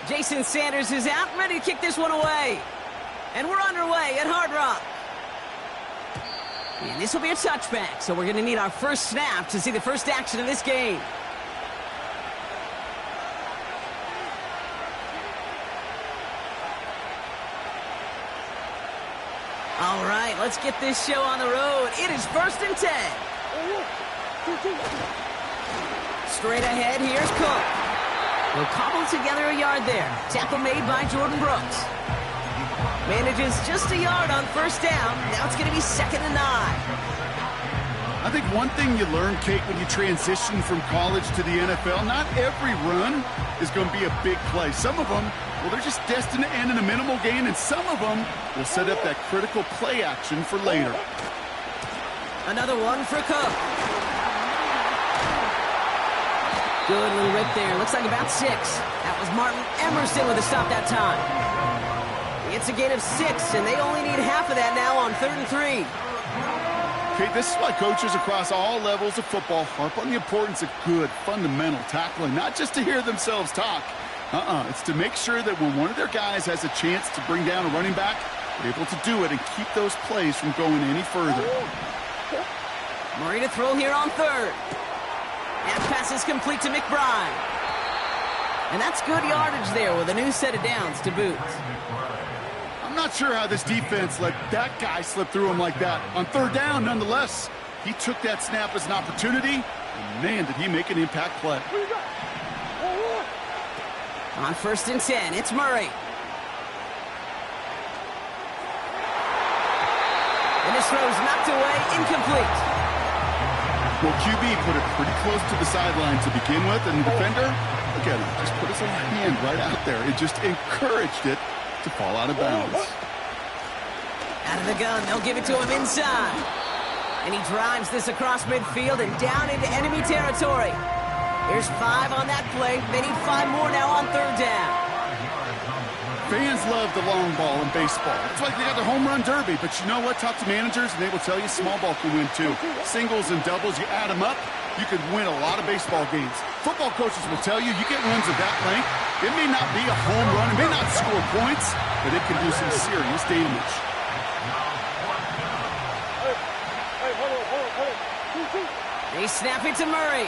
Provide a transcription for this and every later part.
Jason Sanders is out, ready to kick this one away. And we're underway at Hard Rock. And this will be a touchback, so we're going to need our first snap to see the first action of this game. All right, let's get this show on the road. It is 1st and 10. Straight ahead, here's Cook. We'll cobble together a yard there. Tackle made by Jordan Brooks. Manages just a yard on 1st down. Now it's going to be 2nd and 9. I think one thing you learn, Kate, when you transition from college to the NFL, not every run is going to be a big play. Some of them, well, they're just destined to end in a minimal gain, and some of them will set up that critical play action for later. Another one for Cook. Good little rip there. Looks like about 6. That was Martin Emerson with a stop that time. It's a gain of 6, and they only need half of that now on 3rd and 3. Okay, this is why coaches across all levels of football harp on the importance of good, fundamental tackling, not just to hear themselves talk. It's to make sure that when one of their guys has a chance to bring down a running back, they're able to do it and keep those plays from going any further. Murray to throw here on 3rd. That pass is complete to McBride. And that's good yardage there with a new set of downs to boot. I'm not sure how this defense let that guy slip through him like that. On 3rd down, nonetheless, he took that snap as an opportunity, and man, did he make an impact play. On 1st and 10, it's Murray. And this throw's knocked away, incomplete. Well, QB put it pretty close to the sideline to begin with, and the defender, look at him, just put his little hand right out there. It just encouraged it to fall out of bounds. Out of the gun, they'll give it to him inside. And he drives this across midfield and down into enemy territory. Here's 5 on that play. They need 5 more now on 3rd down. Fans love the long ball in baseball. It's like they got the home run derby, but you know what? Talk to managers, and they will tell you small ball can win too. Singles and doubles, you add them up, you could win a lot of baseball games. Football coaches will tell you, you get runs of that length, it may not be a home run, it may not score points, but it can do some serious damage. They snap it to Murray.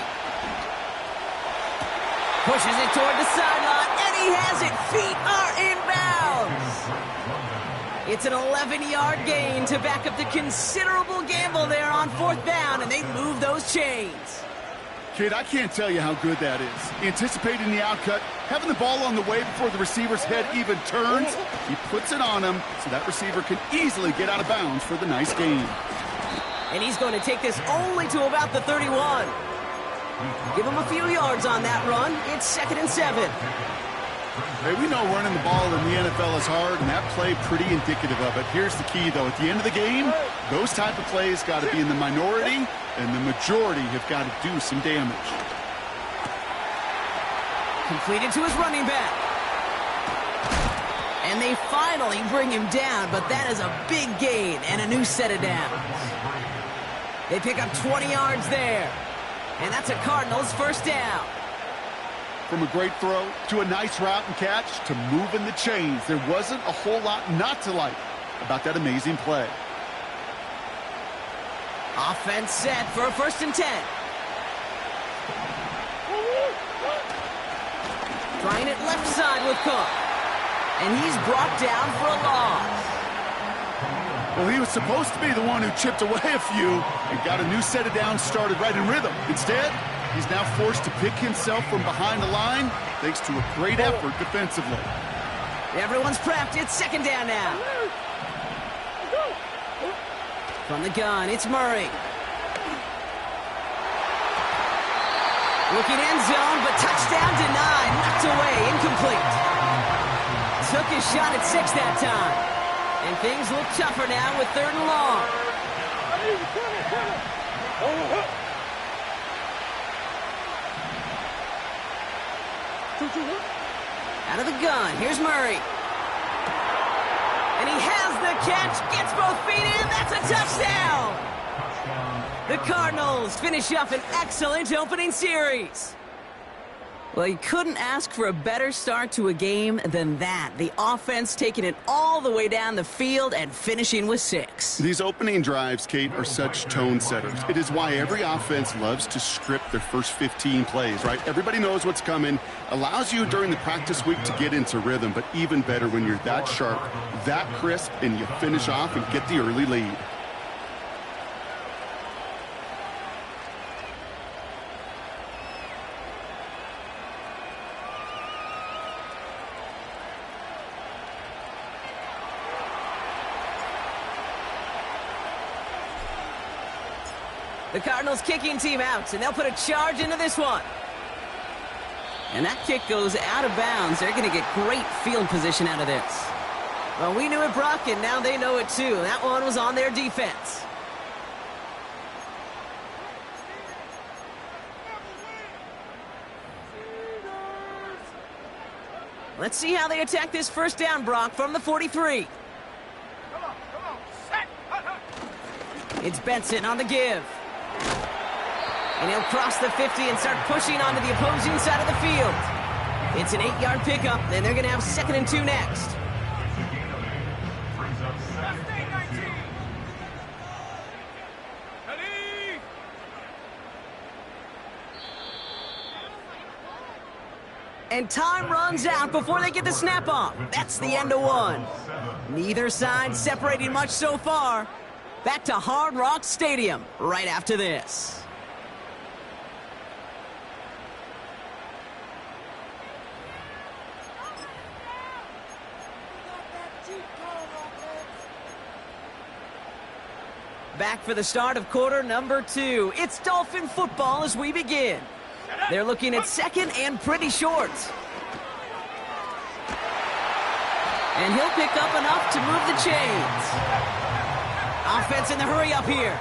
Pushes it toward the sideline, and he has it. Feet are inbounds. It's an 11-yard gain to back up the considerable gamble there on 4th down, and they move those chains. Kid, I can't tell you how good that is. Anticipating the outcut, having the ball on the way before the receiver's head even turns, he puts it on him so that receiver can easily get out of bounds for the nice gain. And he's going to take this only to about the 31. Give him a few yards on that run. It's 2nd and 7. Hey, we know running the ball in the NFL is hard, and that play pretty indicative of it. Here's the key, though. At the end of the game, those type of plays got to be in the minority, and the majority have got to do some damage. Completed to his running back. And they finally bring him down, but that is a big gain and a new set of downs. They pick up 20 yards there. And that's a Cardinals 1st down. From a great throw to a nice route and catch to moving the chains, there wasn't a whole lot not to like about that amazing play. Offense set for a 1st and 10. Trying it left side with Cook. And he's brought down for a loss. Well, he was supposed to be the one who chipped away a few and got a new set of downs started right in rhythm. Instead, he's now forced to pick himself from behind the line thanks to a great effort defensively. Everyone's prepped. It's 2nd down now. From the gun, it's Murray. Looking end zone, but touchdown denied. Knocked away, incomplete. Took his shot at 6 that time. And things look tougher now with 3rd and long. Out of the gun, here's Murray. And he has the catch, gets both feet in, that's a touchdown! The Cardinals finish off an excellent opening series. Well, you couldn't ask for a better start to a game than that. The offense taking it all the way down the field and finishing with 6. These opening drives, Kate, are such tone setters. It is why every offense loves to script their first 15 plays, right? Everybody knows what's coming. Allows you during the practice week to get into rhythm, but even better when you're that sharp, that crisp, and you finish off and get the early lead. The Cardinals kicking team out, and they'll put a charge into this one. And that kick goes out of bounds. They're going to get great field position out of this. Well, we knew it, Brock, and now they know it too. That one was on their defense. Let's see how they attack this first down, Brock, from the 43. It's Benson on the give. And he'll cross the 50 and start pushing onto the opposing side of the field. It's an 8-yard pickup, and they're going to have 2nd and 2 next. And time runs out before they get the snap off. That's the end of one. Neither side separating much so far. Back to Hard Rock Stadium right after this. Back for the start of quarter number 2. It's Dolphin football as we begin. They're looking at 2nd and pretty short. And he'll pick up enough to move the chains. Offense in the hurry up here.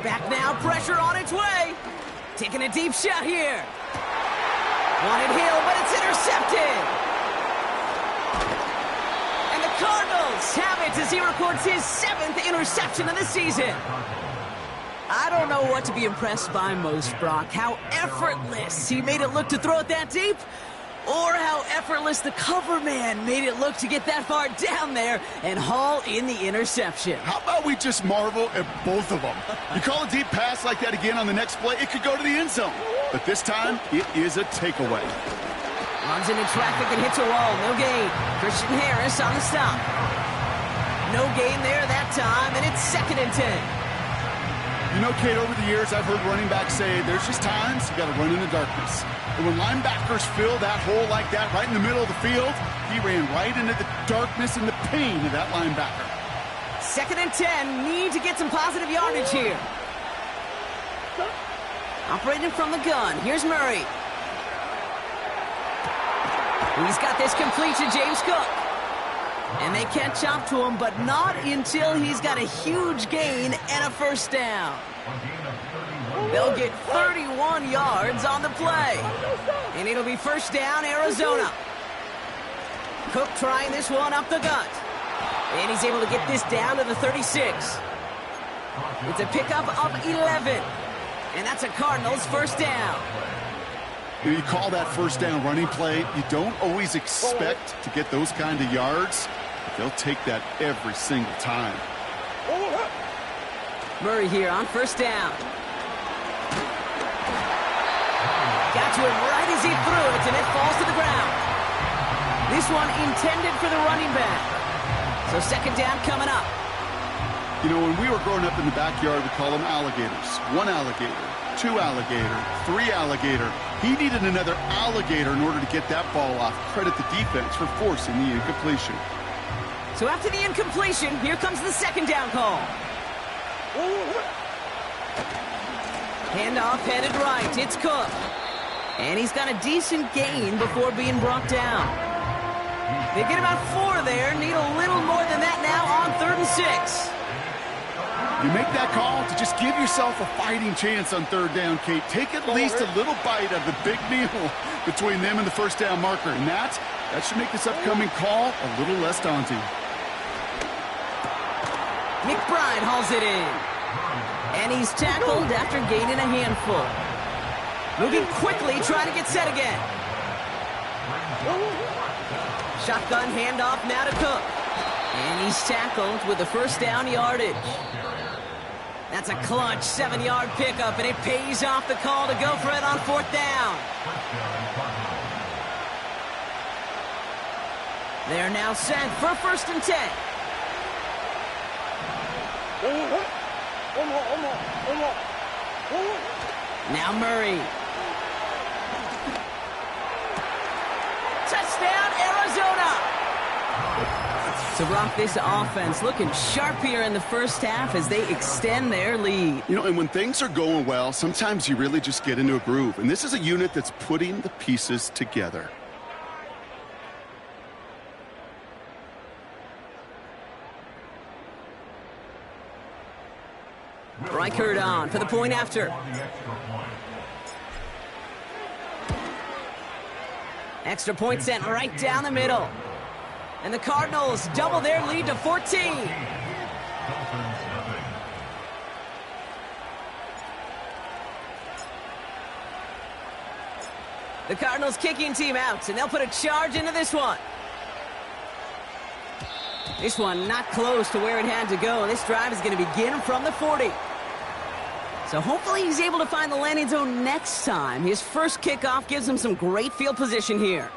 Back now, pressure on its way. Taking a deep shot here. Wanted Hill, but it's intercepted. And the Cardinals have it as he records his 7th interception of the season. I don't know what to be impressed by most, Brock. How effortless he made it look to throw it that deep, or how effortless the cover man made it look to get that far down there and haul in the interception. How about we just marvel at both of them? You call a deep pass like that again on the next play, it could go to the end zone. But this time, it is a takeaway. Runs into traffic and hits a wall. No gain. Christian Harris on the stop. No gain there that time, and it's 2nd and 10. You know, Kate, over the years, I've heard running backs say there's just times you got to run in the darkness. And when linebackers fill that hole like that right in the middle of the field, he ran right into the darkness and the pain of that linebacker. 2nd and 10. Need to get some positive yardage here. Operating from the gun. Here's Murray. He's got this complete to James Cook. And they catch up to him, but not until he's got a huge gain and a first down. They'll get 31 yards on the play. And it'll be first down, Arizona. Cook trying this one up the gut. And he's able to get this down to the 36. It's a pickup of 11. And that's a Cardinals first down. You call that first down running play, you don't always expect to get those kind of yards, but they'll take that every single time. Murray here on first down. Got to him right as he threw it, and it falls to the ground. This one intended for the running back. So 2nd down coming up. You know, when we were growing up in the backyard, we call them alligators. 1 alligator, 2 alligator, 3 alligator. He needed another alligator in order to get that ball off. Credit the defense for forcing the incompletion. So after the incompletion, here comes the 2nd down call. Handoff headed right. It's Cook. And he's got a decent gain before being brought down. They get about 4 there. Need a little more than that now on 3rd and 6. You make that call to just give yourself a fighting chance on 3rd down, Kate. Take at least a little bite of the big meal between them and the first down marker. And that should make this upcoming call a little less daunting. McBride hauls it in. And he's tackled after gaining a handful. Moving quickly, trying to get set again. Shotgun handoff now to Cook. And he's tackled with the first down yardage. That's a clutch 7-yard pickup, and it pays off the call to go for it on 4th down. They're now set for 1st and 10. Now Murray. Touchdown, Arizona! So, Brock, this offense looking sharp here in the first half as they extend their lead. You know, and when things are going well, sometimes you really just get into a groove. And this is a unit that's putting the pieces together. Reichert on for the point after. Extra point sent right down the middle. And the Cardinals double their lead to 14. The Cardinals kicking team out, and they'll put a charge into this one. This one not close to where it had to go. This drive is going to begin from the 40. So hopefully he's able to find the landing zone next time. His first kickoff gives him some great field position here.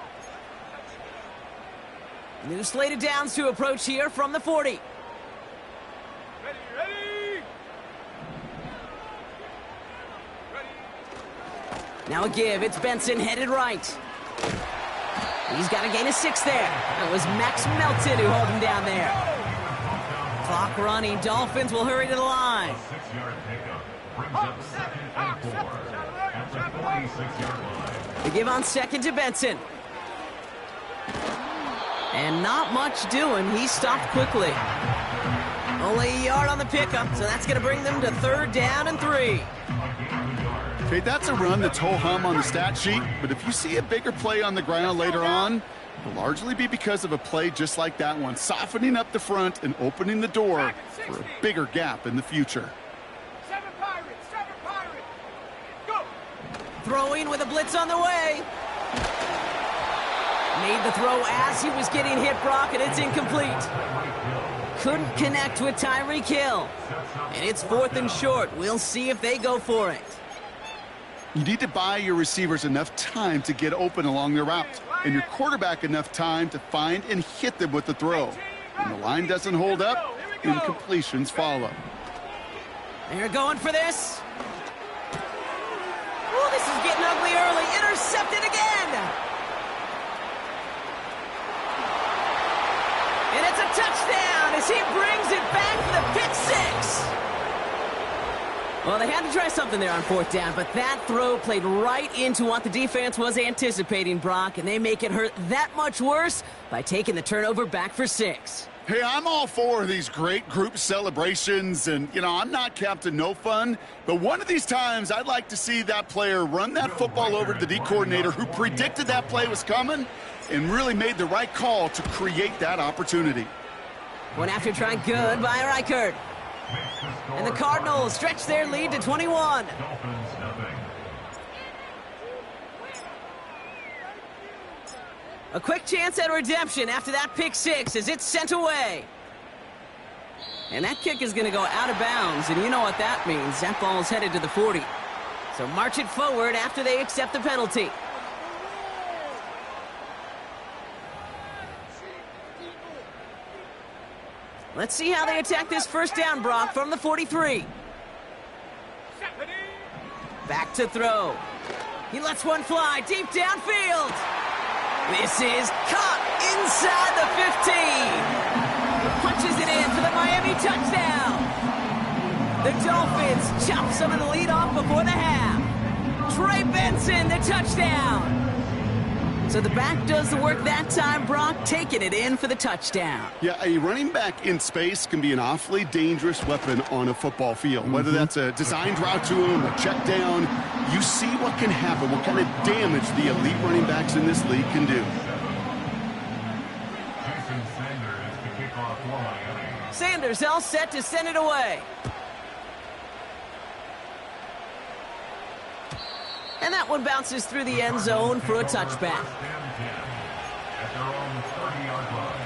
New slate of downs to approach here from the 40. Ready. Now a give. It's Benson headed right. He's got to gain a 6 there. It was Max Melton who held him down there. Clock running. Dolphins will hurry to the line. 6-yard pickup brings up 2nd and 4 at the 26-yard line. The give on 2nd to Benson. And not much doing. He stopped quickly. Only a yard on the pickup, so that's going to bring them to 3rd down and 3. Okay, that's a run that's ho-hum on the stat sheet, but if you see a bigger play on the ground later on, it'll largely be because of a play just like that one, softening up the front and opening the door for a bigger gap in the future. 7 Pirates, go! Throwing with a blitz on the way. Made the throw as he was getting hit, Brock, and it's incomplete. Couldn't connect with Tyreek Hill. And it's 4th and short. We'll see if they go for it. You need to buy your receivers enough time to get open along their route, and your quarterback enough time to find and hit them with the throw. When the line doesn't hold up, incompletions follow. They're going for this. Oh, this is getting ugly early. Intercepted again. And it's a touchdown as he brings it back for the pick 6. Well, they had to try something there on 4th down, but that throw played right into what the defense was anticipating, Brock, and they make it hurt that much worse by taking the turnover back for 6. Hey, I'm all for these great group celebrations, and, you know, I'm not Captain No Fun, but one of these times I'd like to see that player run that football over to the D coordinator who predicted that play was coming and really made the right call to create that opportunity. One after try good by Reichert. And the Cardinals stretch their lead to 21. A quick chance at redemption after that pick 6 as it's sent away. And that kick is going to go out of bounds, and you know what that means. That ball's headed to the 40. So march it forward after they accept the penalty. Let's see how they attack this first down, Brock, from the 43. Back to throw. He lets one fly deep downfield. This is caught inside the 15. Punches it in for the Miami touchdown. The Dolphins chop some of the lead off before the half. Trey Benson, the touchdown. So the back does the work that time, Brock, taking it in for the touchdown. Yeah, a running back in space can be an awfully dangerous weapon on a football field. Whether that's a designed route to him, a check down, you see what can happen, what kind of damage the elite running backs in this league can do. Sanders all set to send it away. And that one bounces through the end zone for a touchback. At their own 30-yard line.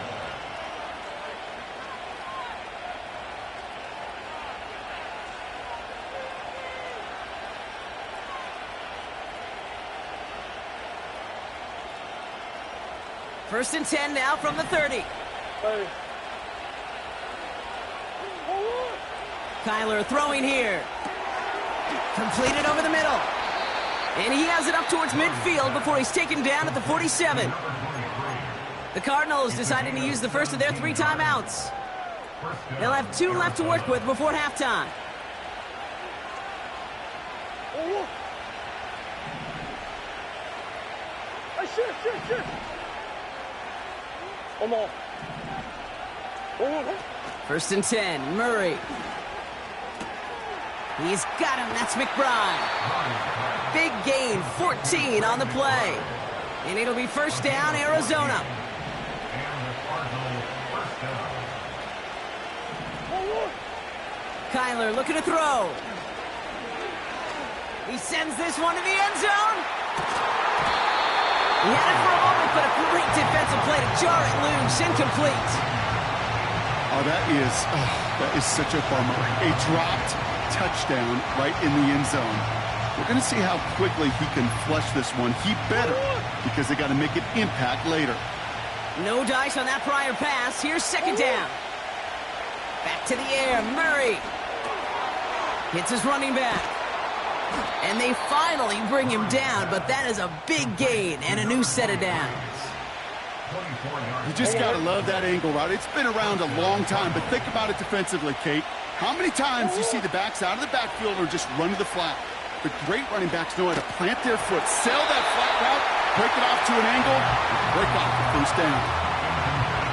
First and 10 now from the 30. Kyler throwing here. Completed over the middle. And he has it up towards midfield before he's taken down at the 47. The Cardinals deciding to use the first of their 3 timeouts. They'll have 2 left to work with before halftime. First and 10, Murray. He's got him, that's McBride. Big gain, 14 on the play. And it'll be first down, Arizona. Kyler looking to throw. He sends this one to the end zone. He had it for a moment, but a great defensive play to jar it loose, incomplete. Oh, that is such a bummer. A dropped touchdown right in the end zone. We're going to see how quickly he can flush this one. He better, because they got to make an impact later. No dice on that prior pass. Here's second down. Back to the air, Murray. Hits his running back. And they finally bring him down, but that is a big gain and a new set of downs. You just got to love that angle route. It's been around a long time, but think about it defensively, Kate. How many times you see the backs out of the backfield or just run to the flat? But great running backs know how to plant their foot, sail that flat route, break it off to an angle, and break off the first down.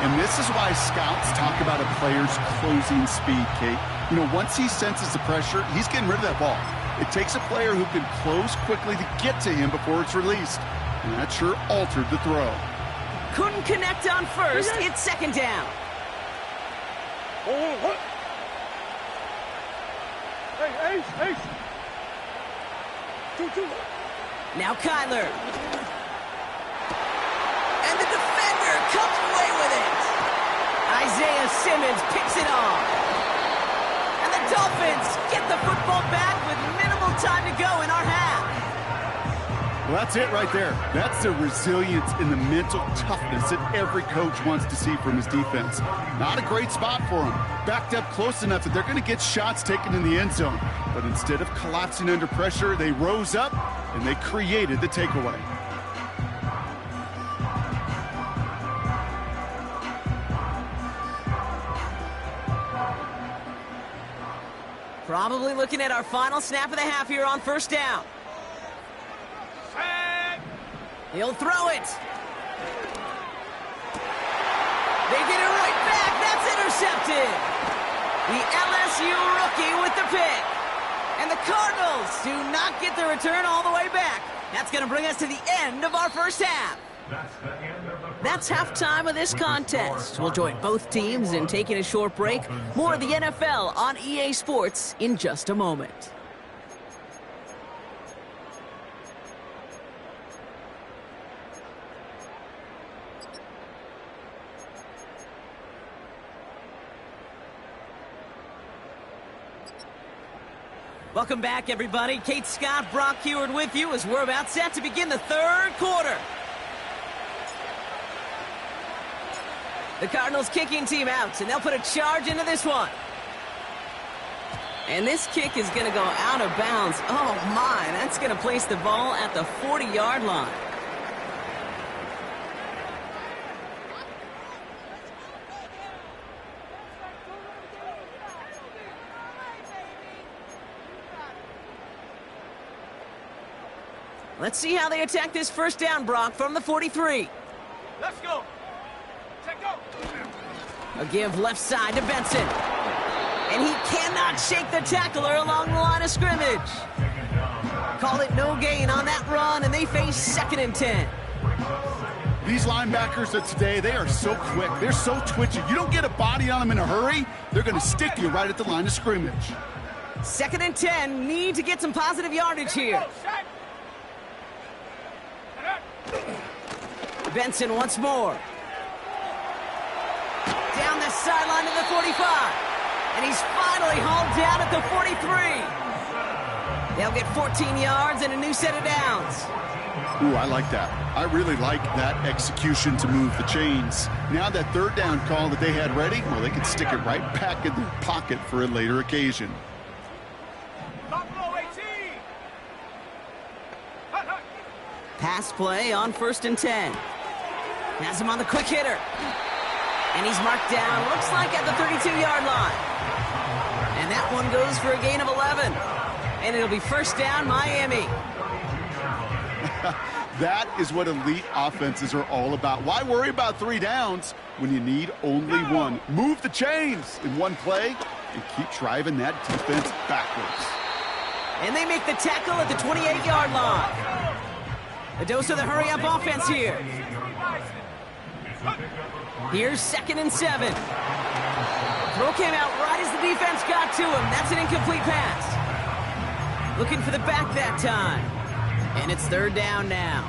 And this is why scouts talk about a player's closing speed, Kate. You know, once he senses the pressure, he's getting rid of that ball. It takes a player who can close quickly to get to him before it's released. And that sure altered the throw. Couldn't connect on first. It's second down. Now Kyler. And the defender comes away with it. Isaiah Simmons picks it off. And the Dolphins get the football back with minimal time to go in our half. Well, that's it right there. That's the resilience and the mental toughness that every coach wants to see from his defense. Not a great spot for him. Backed up close enough that they're going to get shots taken in the end zone. But instead of collapsing under pressure, they rose up and they created the takeaway. Probably looking at our final snap of the half here on first down. He'll throw it. They get it right back. That's intercepted. The LSU rookie with the pick. And the Cardinals do not get the return all the way back. That's going to bring us to the end of our first half. That's halftime of this contest. We'll join both teams in taking a short break. More of the NFL on EA Sports in just a moment. Welcome back, everybody. Kate Scott, Brock Heward with you as we're about set to begin the third quarter. The Cardinals kicking team out, and they'll put a charge into this one. And this kick is going to go out of bounds. Oh, my. That's going to place the ball at the 40-yard line. Let's see how they attack this first down, Brock, from the 43. Let's go. Take go. A give left side to Benson. And he cannot shake the tackler along the line of scrimmage. Call it no gain on that run, and they face second and 10. These linebackers of today, they are so quick. They're so twitchy. You don't get a body on them in a hurry, they're going to stick you right at the line of scrimmage. Second and 10, need to get some positive yardage here. Benson once more. Down the sideline to the 45. And he's finally hauled down at the 43. They'll get 14 yards and a new set of downs. Ooh, I like that. I really like that execution to move the chains. Now that third down call that they had ready, well, they can stick it right back in their pocket for a later occasion. Pass play on 1st and 10. Has him on the quick hitter. And he's marked down, looks like at the 32-yard line. And that one goes for a gain of 11. And it'll be first down, Miami. That is what elite offenses are all about. Why worry about 3 downs when you need only one? Move the chains in one play and keep driving that defense backwards. And they make the tackle at the 28-yard line. A dose of the hurry-up offense here. Here's 2nd and 7. Throw came out right as the defense got to him. That's an incomplete pass. Looking for the back that time. And it's 3rd down now.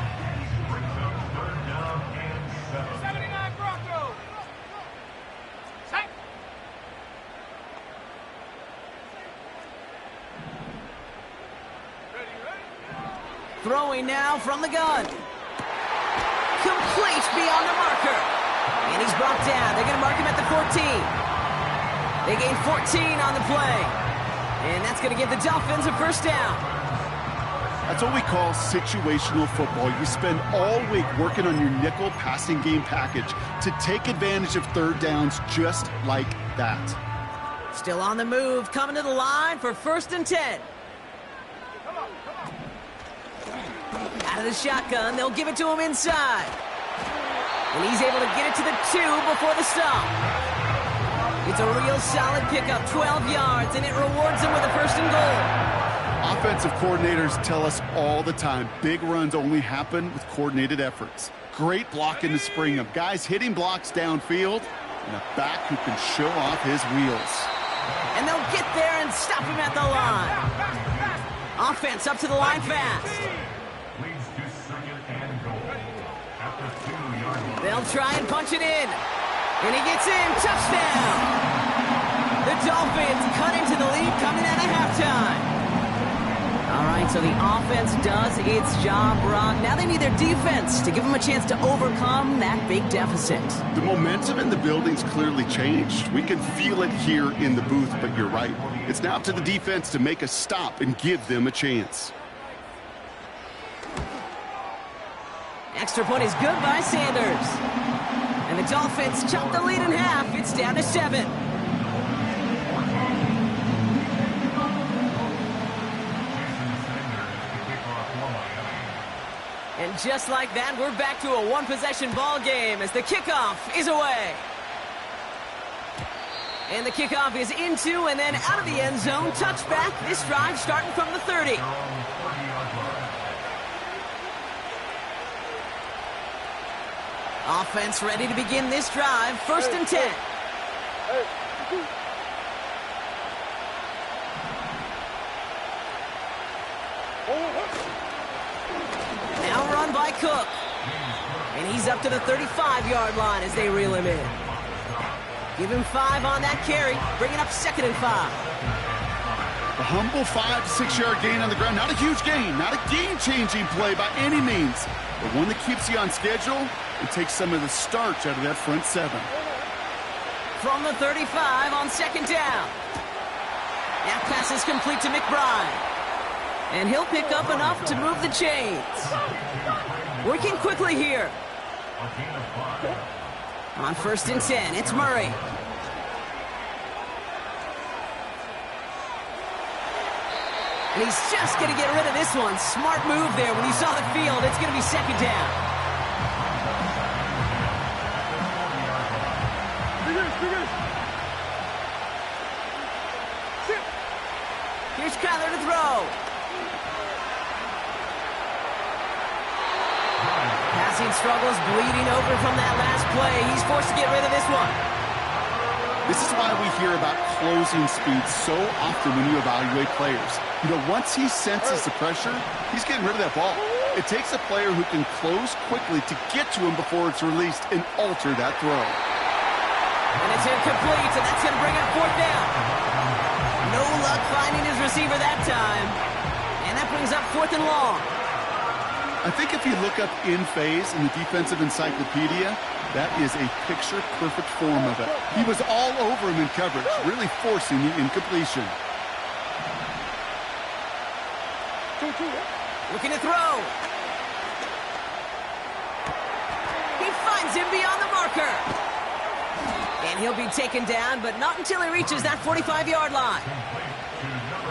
Throwing now from the gun. Complete beyond the marker. And he's brought down. They're going to mark him at the 14. They gain 14 on the play. And that's going to give the Dolphins a first down. That's what we call situational football. You spend all week working on your nickel passing game package to take advantage of third downs just like that. Still on the move, coming to the line for 1st and 10. Out of the shotgun, they'll give it to him inside. And he's able to get it to the 2 before the stop. It's a real solid pickup, 12 yards, and it rewards him with a 1st and goal. Offensive coordinators tell us all the time, big runs only happen with coordinated efforts. Great block in the spring of guys hitting blocks downfield and a back who can show off his wheels. And they'll get there and stop him at the line. Offense up to the line fast. They'll try and punch it in. And he gets in. Touchdown. The Dolphins cut into the lead coming out of halftime. All right, so the offense does its job, Brock. Now they need their defense to give them a chance to overcome that big deficit. The momentum in the building's clearly changed. We can feel it here in the booth, but you're right. It's now up to the defense to make a stop and give them a chance. Extra point is good by Sanders. And the Dolphins chop the lead in half. It's down to 7. And just like that, we're back to a one-possession ball game as the kickoff is away. And the kickoff is into and then out of the end zone. Touchback. This drive starting from the 30. Offense ready to begin this drive. 1st and 10. Now run by Cook. And he's up to the 35-yard line as they reel him in. Give him 5 on that carry. Bringing up 2nd and 5. A humble 5 to 6 yard gain on the ground. Not a huge gain. Not a game-changing play by any means. But one that keeps you on schedule and takes some of the starch out of that front 7. From the 35 on 2nd down. That pass is complete to McBride. And he'll pick up enough to move the chains. Working quickly here. On 1st and 10, it's Murray. And he's just going to get rid of this one. Smart move there. When you saw the field, it's going to be 2nd down. Here's Kyler to throw. Passing struggles, bleeding over from that last play. He's forced to get rid of this one. This is why we hear about closing speed so often when you evaluate players. You know, once he senses the pressure, he's getting rid of that ball. It takes a player who can close quickly to get to him before it's released and alter that throw. And it's incomplete, and that's going to bring up fourth down. No luck finding his receiver that time. And that brings up fourth and long. I think if you look up in phase in the defensive encyclopedia, that is a picture-perfect form of it. He was all over him in coverage, really forcing the incompletion. Looking to throw. He finds him beyond the marker. And he'll be taken down, but not until he reaches that 45-yard line.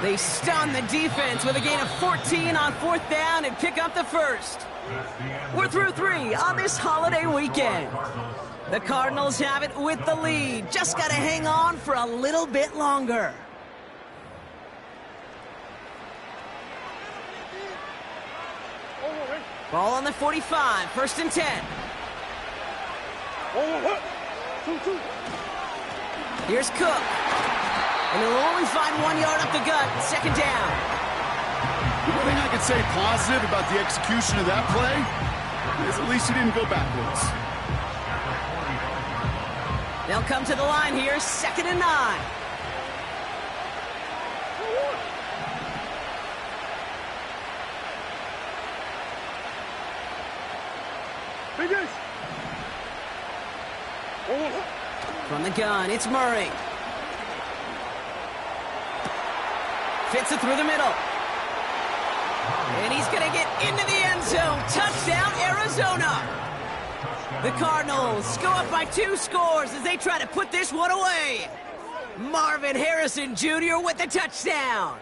They stun the defense with a gain of 14 on fourth down and pick up the first. We're through 3 on this holiday weekend. The Cardinals have it with the lead. Just got to hang on for a little bit longer. Ball on the 45, first and 10. Here's Cook. And he'll only find 1 yard up the gut, second down. The only thing I could say positive about the execution of that play is at least he didn't go backwards. They'll come to the line here, second and 9. From the gun, it's Murray. Fits it through the middle. And he's going to get into the end zone. Touchdown, Arizona. The Cardinals go up by 2 scores as they try to put this one away. Marvin Harrison Jr. with the touchdown.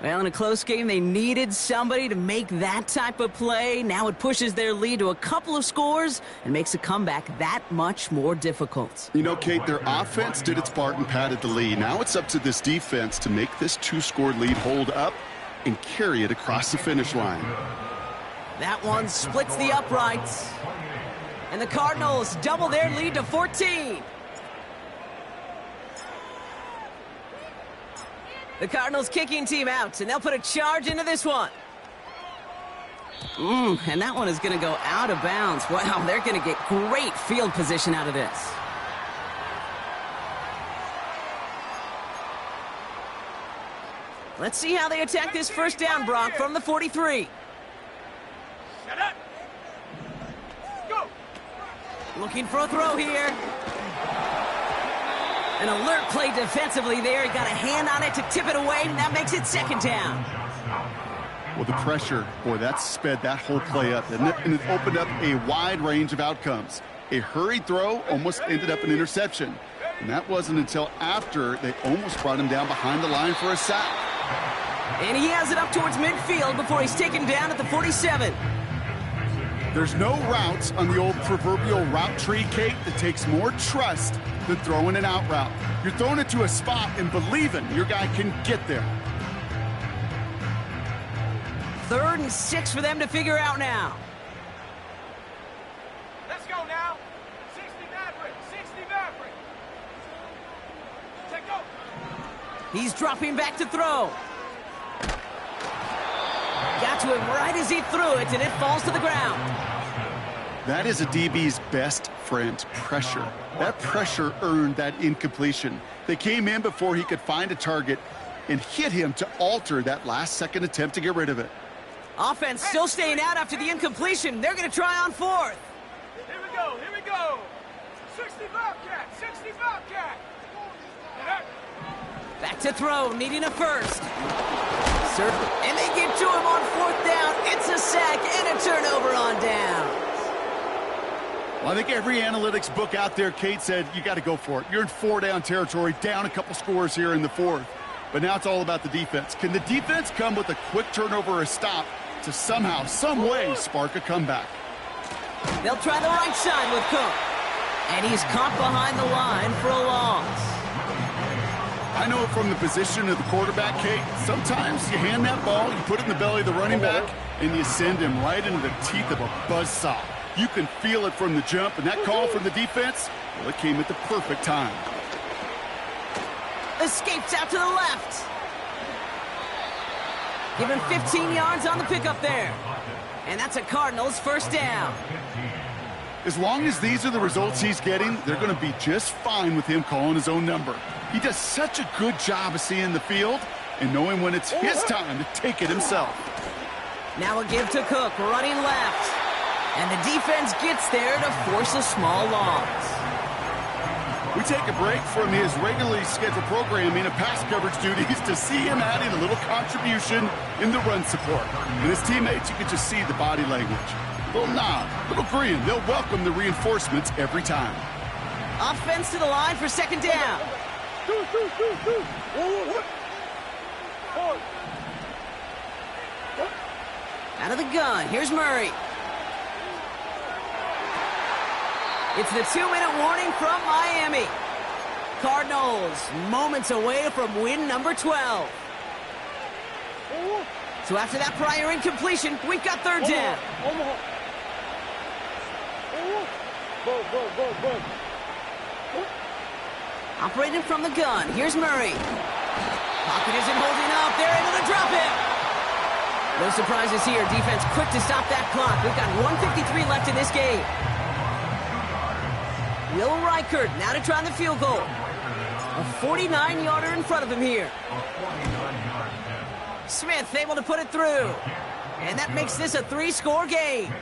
Well, in a close game, they needed somebody to make that type of play. Now it pushes their lead to a couple of scores and makes a comeback that much more difficult. You know, Kate, their offense did its part and padded the lead. Now it's up to this defense to make this 2-score lead hold up and carry it across the finish line. That one splits the uprights. And the Cardinals double their lead to 14. The Cardinals kicking team out, and they'll put a charge into this one. And that one is going to go out of bounds. Wow, they're going to get great field position out of this. Let's see how they attack this first down, Brock, from the 43. Shut up. Go. Looking for a throw here. An alert play defensively there. He got a hand on it to tip it away, and that makes it second down. Well, the pressure, boy, that sped that whole play up, didn't it? And it opened up a wide range of outcomes. A hurried throw almost ended up an interception. And that wasn't until after they almost brought him down behind the line for a sack. And he has it up towards midfield before he's taken down at the 47. There's no routes on the old proverbial route tree, Kate, that takes more trust than throwing an out route. You're throwing it to a spot and believing your guy can get there. 3rd and 6 for them to figure out now. Let's go now. 60 Maverick. 60 Maverick. Take go. He's dropping back to throw. Got to him right as he threw it, and it falls to the ground. That is a DB's best friend, pressure. That pressure earned that incompletion. They came in before he could find a target and hit him to alter that last-second attempt to get rid of it. Offense still staying out after the incompletion. They're going to try on 4th. Here we go. Here we go. 60 Bobcat. 60 Bobcat. Back to throw, needing a first. And they get to him on 4th down. It's a sack and a turnover on downs. Well, I think every analytics book out there, Kate, said you got to go for it. You're in 4-down territory, down a couple scores here in the 4th. But now it's all about the defense. Can the defense come with a quick turnover or a stop to somehow, some way, spark a comeback? They'll try the right side with Cook. And he's caught behind the line for a loss. I know it from the position of the quarterback, Kate. Sometimes you hand that ball, you put it in the belly of the running back, and you send him right into the teeth of a buzzsaw. You can feel it from the jump, and that call from the defense, well, it came at the perfect time. Escapes out to the left. Give him 15 yards on the pickup there. And that's a Cardinals first down. As long as these are the results he's getting, they're going to be just fine with him calling his own number. He does such a good job of seeing the field and knowing when it's his time to take it himself. Now a give to Cook, running left. And the defense gets there to force a small loss. We take a break from his regularly scheduled programming of pass coverage duties to see him adding a little contribution in the run support. And his teammates, you can just see the body language. Little nod, little grin. They'll welcome the reinforcements every time. Offense to the line for second down. Out of the gun, here's Murray. It's the 2-minute warning from Miami. Cardinals moments away from win number 12. So after that prior incompletion, we've got third down. Operating from the gun, here's Murray. Pocket isn't holding up, they're able to drop it. No surprises here, defense quick to stop that clock. We've got 1:53 left in this game. Will Reichert now to try the field goal. A 49-yarder in front of him here. Smith able to put it through. And that makes this a 3-score game.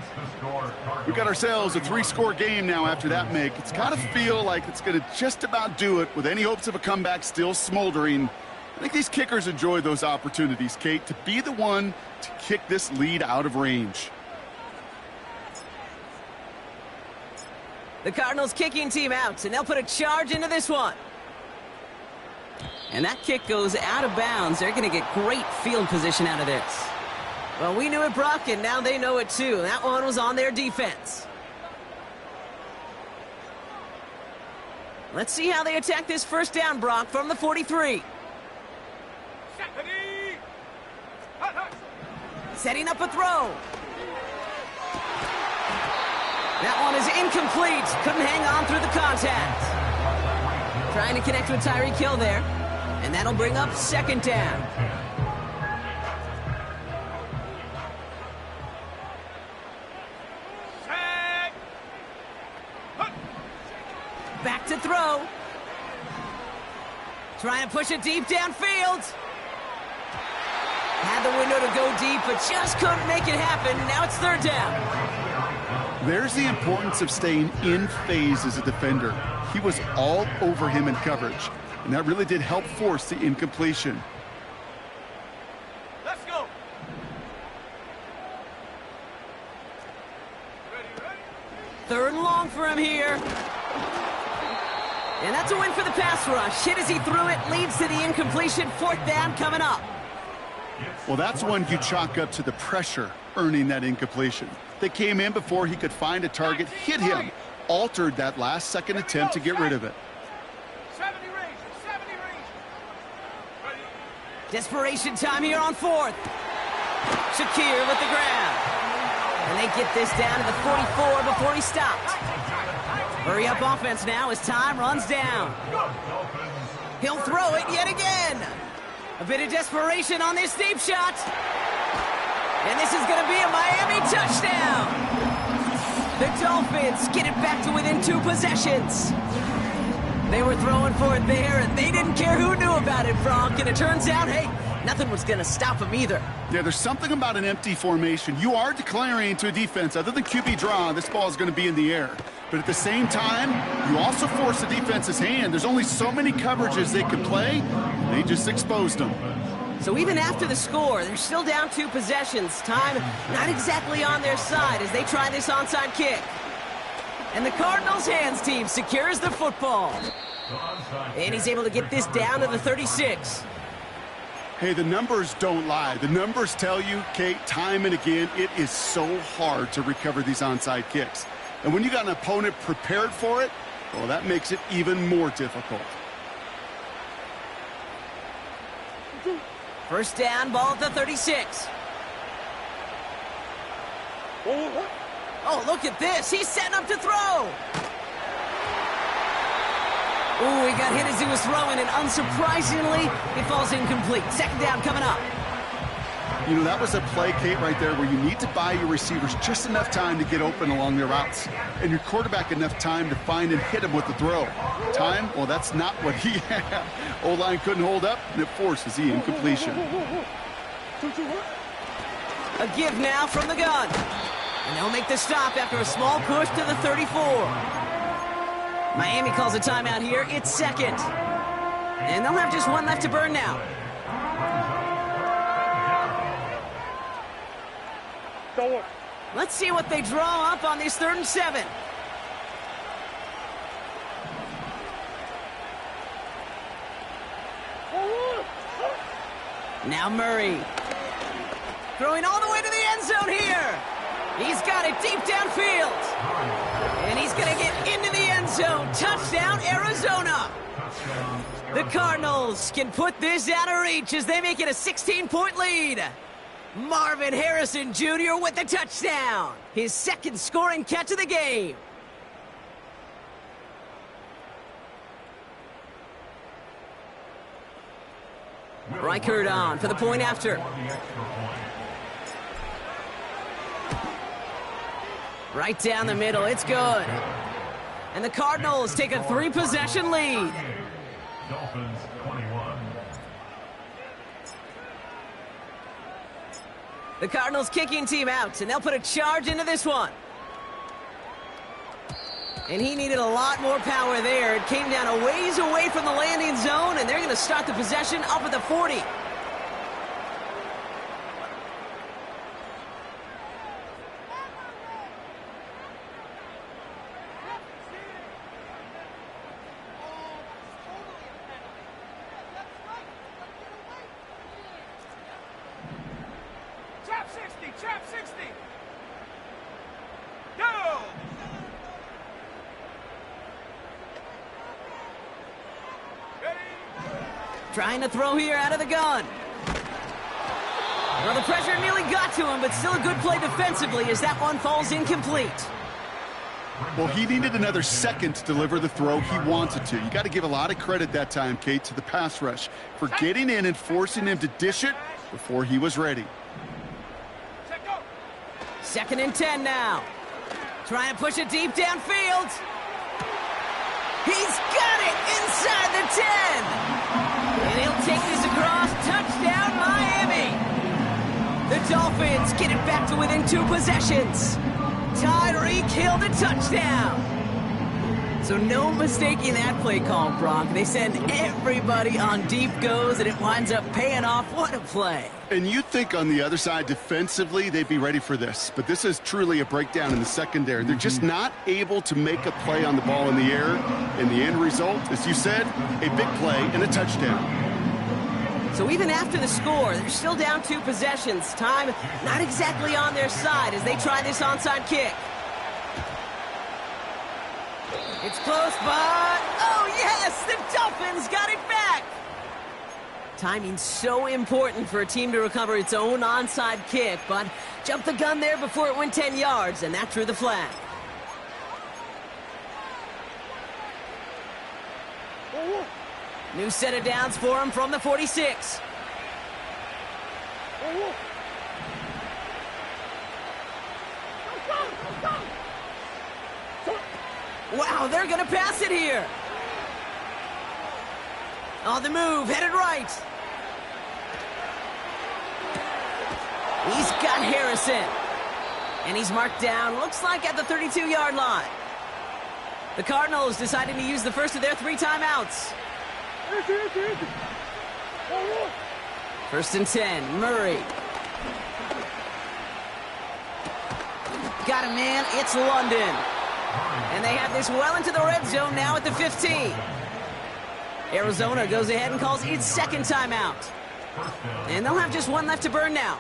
We've got ourselves a 3-score game now after that make. It's got to feel like it's going to just about do it with any hopes of a comeback still smoldering. I think these kickers enjoy those opportunities, Kate, to be the one to kick this lead out of range. The Cardinals kicking team out, and they'll put a charge into this one. And that kick goes out of bounds. They're going to get great field position out of this. Well, we knew it, Brock, and now they know it too. That one was on their defense. Let's see how they attack this first down, Brock, from the 43. Setting up a throw. That one is incomplete. Couldn't hang on through the contact. Trying to connect with Tyreek Hill there. And that'll bring up second down. Back to throw. Trying to push it deep downfield. Had the window to go deep, but just couldn't make it happen. Now it's third down. There's the importance of staying in phase as a defender. He was all over him in coverage, and that really did help force the incompletion. Let's go. Ready? Third and long for him here. And that's a win for the pass rush. Hit as he threw it, leads to the incompletion. Fourth down coming up. Well, that's one you chalk up to the pressure earning that incompletion. They came in before he could find a target, hit him, altered that last-second attempt to get rid of it. 70 range. Ready? Desperation time here on fourth. Shakir with the grab. And they get this down to the 44 before he stopped. Hurry up offense now as time runs down. He'll throw it yet again. A bit of desperation on this deep shot. And this is going to be a Miami touchdown. The Dolphins get it back to within 2 possessions. They were throwing for it there, and they didn't care who knew about it, Frank. And it turns out, hey, nothing was going to stop them either. Yeah, there's something about an empty formation. You are declaring to a defense, other than QB draw, this ball is going to be in the air. But at the same time, you also force the defense's hand. There's only so many coverages they could play. They just exposed them. So even after the score, they're still down 2 possessions. Time not exactly on their side as they try this onside kick. And the Cardinals' hands team secures the football. And he's able to get this down to the 36. Hey, the numbers don't lie. The numbers tell you, Kate, time and again, it is so hard to recover these onside kicks. And when you got an opponent prepared for it, well, that makes it even more difficult. First down, ball at the 36. Oh, look at this. He's setting up to throw. Ooh, he got hit as he was throwing, and unsurprisingly, it falls incomplete. Second down coming up. You know, that was a play, Kate, right there where you need to buy your receivers just enough time to get open along their routes, and your quarterback enough time to find and hit him with the throw. Time? Well, that's not what he had. O-line couldn't hold up, and it forces the incompletion. A give now from the gun. And they'll make the stop after a small push to the 34. Miami calls a timeout here. It's second. And they'll have just one left to burn now. Let's see what they draw up on this 3rd and 7. Now Murray. Throwing all the way to the end zone here. He's got it deep downfield. And he's going to get into the end zone. Touchdown, Arizona. The Cardinals can put this out of reach as they make it a 16-point lead. Marvin Harrison Jr. with the touchdown. His 2nd scoring catch of the game. Reichert on for the point after. Right down the middle, it's good. And the Cardinals take a 3-possession lead. Dolphins 21. The Cardinals kicking team out, and they'll put a charge into this one. And he needed a lot more power there. It came down a ways away from the landing zone, and they're going to start the possession up at the 40. Trap 60. Go! Trying to throw here out of the gun. Well, the pressure nearly got to him, but still a good play defensively as that one falls incomplete. Well, he needed another second to deliver the throw he wanted to. You got to give a lot of credit that time, Kate, to the pass rush for getting in and forcing him to dish it before he was ready. 2nd and 10 now. Trying to push it deep downfield. He's got it inside the 10. And he'll take this across. Touchdown, Miami. The Dolphins get it back to within 2 possessions. Tyreek Hill the touchdown. So no mistaking that play call, Bronk. They send everybody on deep goes, and it winds up paying off. What a play. And you'd think on the other side, defensively, they'd be ready for this. But this is truly a breakdown in the secondary. They're just not able to make a play on the ball in the air. And the end result, as you said, a big play and a touchdown. So even after the score, they're still down 2 possessions. Time not exactly on their side as they try this onside kick. It's close, but oh yes, the Dolphins got it back. Timing so important for a team to recover its own onside kick, but jumped the gun there before it went 10 yards, and that drew the flag. New set of downs for him from the 46. Wow, they're going to pass it here. On the move, headed right. He's got Harrison. And he's marked down, looks like at the 32-yard line. The Cardinals deciding to use the first of their 3 timeouts. 1st and 10, Murray. Got him, man. It's London. And they have this well into the red zone now at the 15. Arizona goes ahead and calls its 2nd timeout. And they'll have just 1 left to burn now.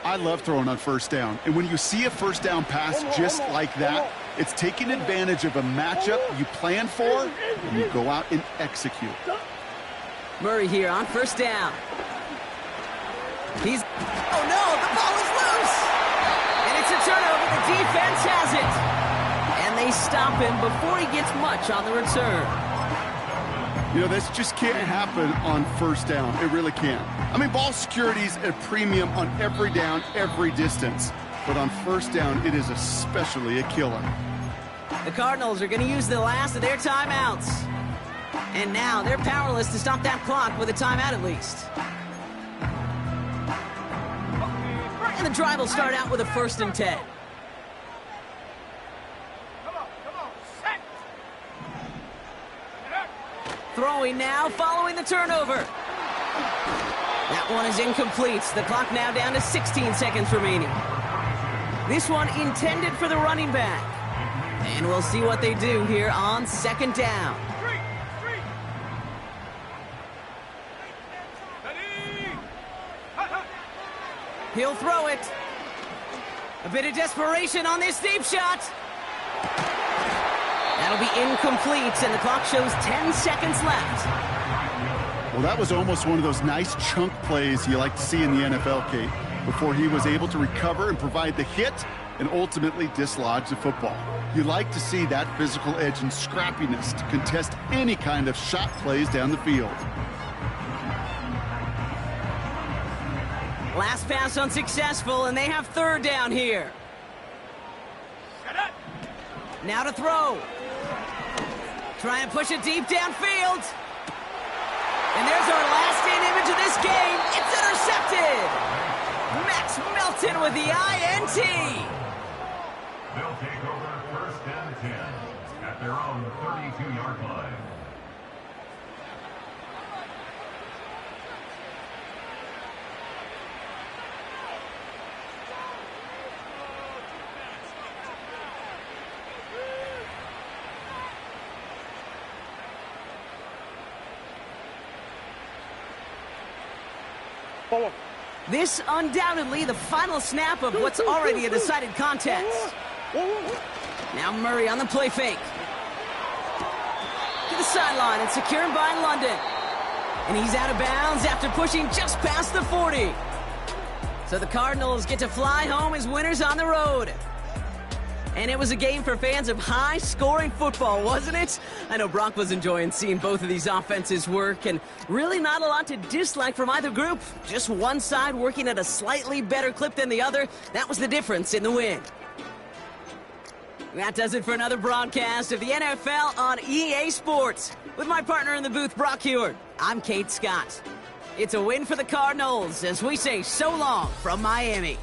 I love throwing on 1st down. And when you see a 1st down pass just like that, it's taking advantage of a matchup you plan for, and you go out and execute. Murray here on 1st down. Oh no, the ball is loose! And it's a turnover, the defense has it. And they stop him before he gets much on the return. You know, this just can't happen on first down. It really can't. I mean, ball security's a premium on every down, every distance. But on first down, it is especially a killer. The Cardinals are going to use the last of their timeouts. And now they're powerless to stop that clock with a timeout at least. And the drive will start out with a 1st and 10. Come on, set. Throwing now, following the turnover. That one is incomplete. The clock now down to 16 seconds remaining. This one intended for the running back. And we'll see what they do here on 2nd down. Street. Ready. He'll throw it. A bit of desperation on this deep shot. That'll be incomplete, and the clock shows 10 seconds left. Well, that was almost one of those nice chunk plays you like to see in the NFL, Kate, before he was able to recover and provide the hit and ultimately dislodge the football. You like to see that physical edge and scrappiness to contest any kind of shot plays down the field. Last pass unsuccessful, and they have 3rd down here. Set up. Now to throw. Try and push it deep downfield. And there's our last-in image of this game. It's intercepted. Max Melton with the INT. They'll take over 1st and 10 at their own 32-yard line. This undoubtedly the final snap of what's already a decided contest. Now Murray on the play fake. To the sideline and secured by London. And he's out of bounds after pushing just past the 40. So the Cardinals get to fly home as winners on the road. And it was a game for fans of high-scoring football, wasn't it? I know Brock was enjoying seeing both of these offenses work, and really not a lot to dislike from either group. Just one side working at a slightly better clip than the other. That was the difference in the win. That does it for another broadcast of the NFL on EA Sports. With my partner in the booth, Brock Heward, I'm Kate Scott. It's a win for the Cardinals as we say so long from Miami.